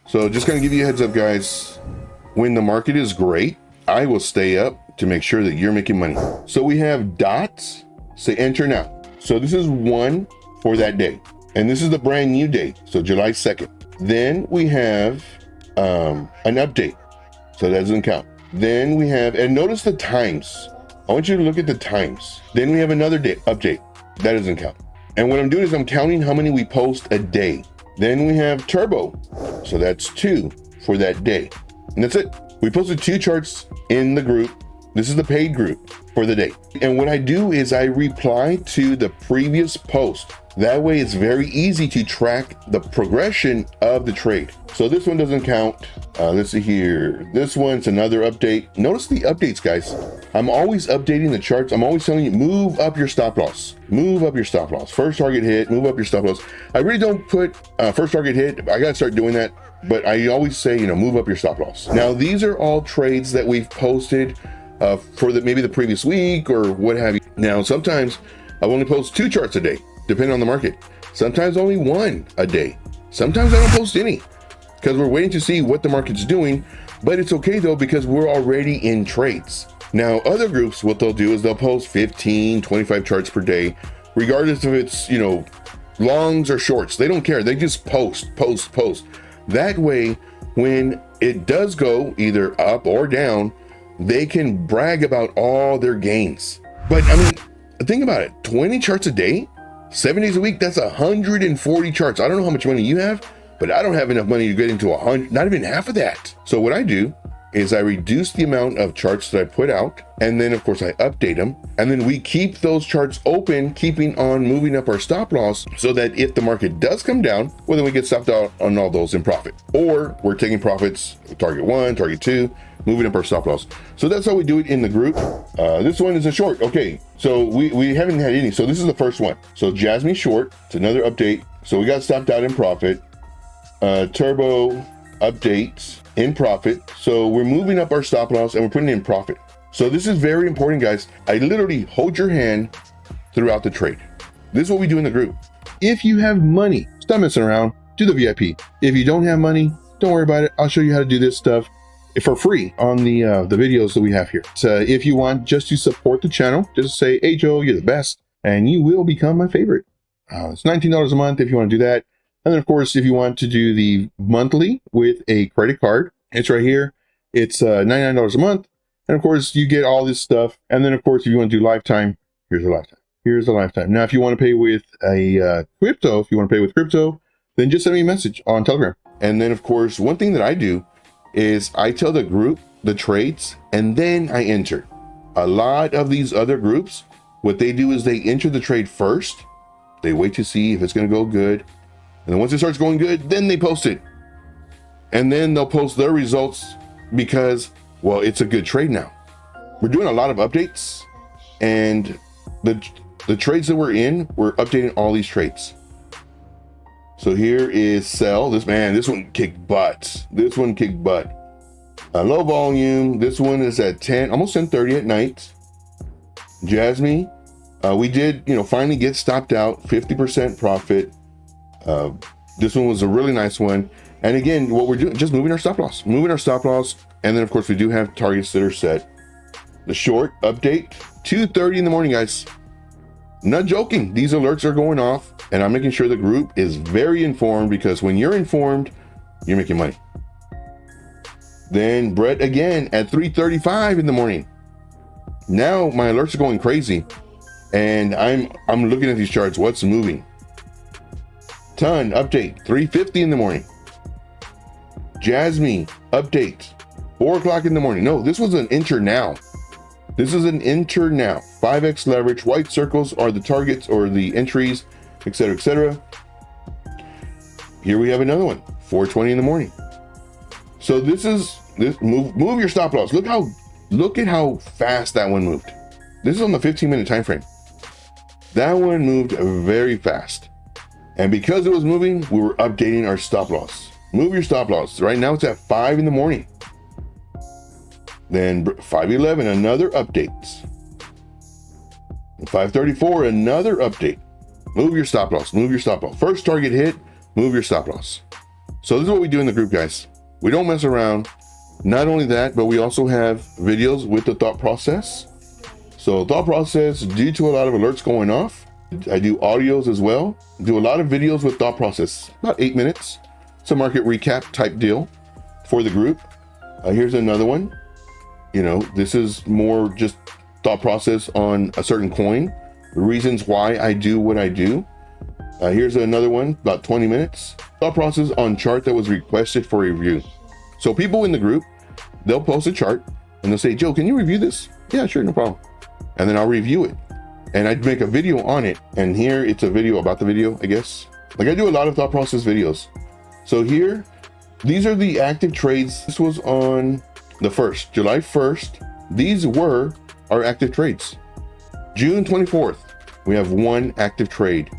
So just gonna give you a heads up, guys. When the market is great, I will stay up to make sure that you're making money. So we have dots, say enter now. So this is one for that day. And this is the brand new day, so July 2nd. Then we have an update, so that doesn't count. Then we have, and notice the times. I want you to look at the times. Then we have another day update, that doesn't count. And what I'm doing is I'm counting how many we post a day. Then we have turbo, so that's 2 for that day. And that's it. We posted 2 charts in the group. This is the paid group for the day. And what I do is I reply to the previous post. That way it's very easy to track the progression of the trade. So this one doesn't count. Let's see here. This one's another update. Notice the updates, guys. I'm always updating the charts. I'm always telling you, move up your stop loss. Move up your stop loss. First target hit, move up your stop loss. I really don't put first target hit. I gotta start doing that. But I always say, move up your stop loss. Now, these are all trades that we've posted for maybe the previous week or what have you. Now, sometimes I only post 2 charts a day, depending on the market. Sometimes only 1 a day. Sometimes I don't post any because we're waiting to see what the market's doing. But it's okay though, because we're already in trades. Now, other groups, what they'll do is they'll post 15, 25 charts per day, regardless if it's, longs or shorts. They don't care. They just post. That way, when it does go either up or down, they can brag about all their gains. But I mean, think about it, 20 charts a day, 7 days a week, that's 140 charts. I don't know how much money you have, but I don't have enough money to get into 100, not even half of that. So what I do is I reduce the amount of charts that I put out, and then of course I update them, and then we keep those charts open, keeping on moving up our stop loss, so that if the market does come down, well, then we get stopped out on all those in profit, or we're taking profits, target 1, target 2, moving up our stop loss. So that's how we do it in the group. This one is a short. Okay, so we haven't had any. So this is the first one. So Jasmine short, it's another update. So we got stopped out in profit. Turbo updates in profit. So we're moving up our stop loss and we're putting in profit. So this is very important, guys. I literally hold your hand throughout the trade. This is what we do in the group. If you have money, stop messing around, do the VIP. If you don't have money, don't worry about it. I'll show you how to do this stuff for free on the videos that we have here. So if you want just to support the channel, just say, hey Joe, you're the best, and you will become my favorite. It's $19 a month if you want to do that. And then of course, if you want to do the monthly with a credit card, it's right here. It's $99 a month. And of course you get all this stuff. And then of course, if you want to do lifetime, here's a lifetime. Here's a lifetime. Now, if you want to pay with a crypto, then just send me a message on Telegram. And then of course, one thing that I do is I tell the group the trades and then I enter. A lot of these other groups, what they do is they enter the trade first. They wait to see if it's going to go good. And then once it starts going good, then they post it. And then they'll post their results because, well, it's a good trade now. We're doing a lot of updates, and the trades that we're in, we're updating all these trades. So here is sell. This one kicked butt. This one kicked butt. Low volume. This one is at 10, almost 10:30 at night. Jasmine, we did, finally get stopped out, 50% profit. This one was a really nice one. And again, what we're doing, just moving our stop loss. And then of course we do have targets that are set. The short update, 2:30 in the morning, guys. I'm not joking. These alerts are going off, and I'm making sure the group is very informed, because when you're informed, you're making money. Then Brett again at 3:35 in the morning. Now my alerts are going crazy, and I'm looking at these charts. What's moving? Ton update 3:50 in the morning. Jasmine update 4 o'clock in the morning. No, this was an enter now. This is an enter now. 5x leverage. White circles are the targets or the entries, etc., etc. Here we have another one, 4:20 in the morning. So this move your stop loss. Look at how fast that one moved. This is on the 15-minute time frame. That one moved very fast. And because it was moving, we were updating our stop loss. Move your stop loss. Right now it's at 5 in the morning. Then 5:11, another update. 5:34, another update. Move your stop loss. First target hit, move your stop loss. So this is what we do in the group, guys. We don't mess around. Not only that, but we also have videos with the thought process. So thought process, due to a lot of alerts going off, I do audios as well. Do a lot of videos with thought process, about 8 minutes. It's a market recap type deal for the group. Here's another one. You know, this is more just thought process on a certain coin, reasons why I do what I do. Here's another one, about 20 minutes. Thought process on chart that was requested for review. So people in the group, they'll post a chart and they'll say, Joe, can you review this? Yeah, sure, no problem. And then I'll review it. And I'd make a video on it. And here it's a video about the video, I guess. Like I do a lot of thought process videos. So here, these are the active trades. This was on the 1st, July 1st. These were our active trades. June 24th, we have 1 active trade.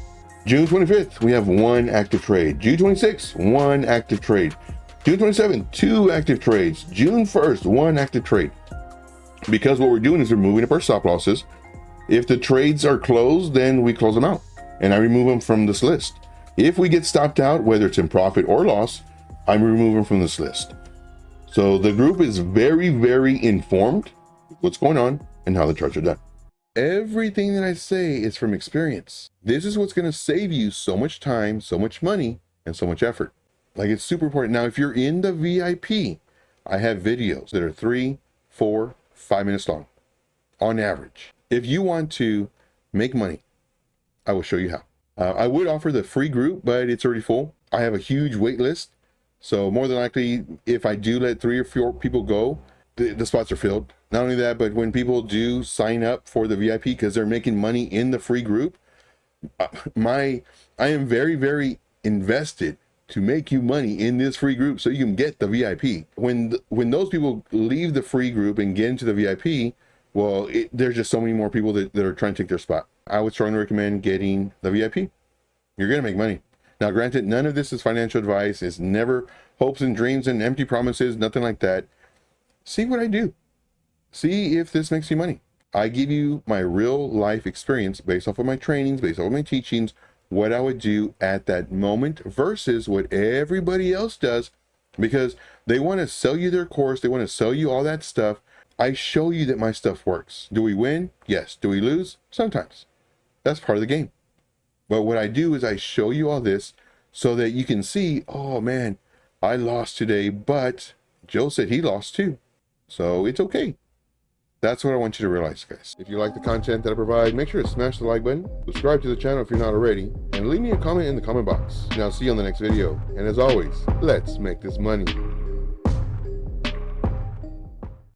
June 25th, we have 1 active trade. June 26th, 1 active trade. June 27th, 2 active trades. June 1st, 1 active trade. Because what we're doing is we're moving up our stop losses. If the trades are closed, then we close them out and I remove them from this list. If we get stopped out, whether it's in profit or loss, I'm removing them from this list. So the group is very, very informed what's going on and how the charts are done. Everything that I say is from experience. This is what's going to save you so much time, so much money, and so much effort. Like, it's super important. Now, if you're in the VIP, I have videos that are 3, 4, 5 minutes long on average. If you want to make money, I will show you how. I would offer the free group, but it's already full. I have a huge wait list. So more than likely, if I do let 3 or 4 people go, the spots are filled. Not only that, but when people do sign up for the VIP because they're making money in the free group, I am very, very invested to make you money in this free group so you can get the VIP. When those people leave the free group and get into the VIP, well, there's just so many more people that are trying to take their spot. I would strongly recommend getting the VIP. You're gonna make money. Now, granted, none of this is financial advice. It's never hopes and dreams and empty promises, nothing like that. See what I do. See if this makes you money. I give you my real life experience based off of my trainings, based off of my teachings, what I would do at that moment versus what everybody else does, because they want to sell you their course. They want to sell you all that stuff. I show you that my stuff works. Do we win? Yes. Do we lose? Sometimes. That's part of the game. But what I do is I show you all this so that you can see, oh man, I lost today, but Joe said he lost too. So it's okay. That's what I want you to realize, guys. If you like the content that I provide, make sure to smash the like button, subscribe to the channel if you're not already, and leave me a comment in the comment box. And I'll see you on the next video. And as always, let's make this money.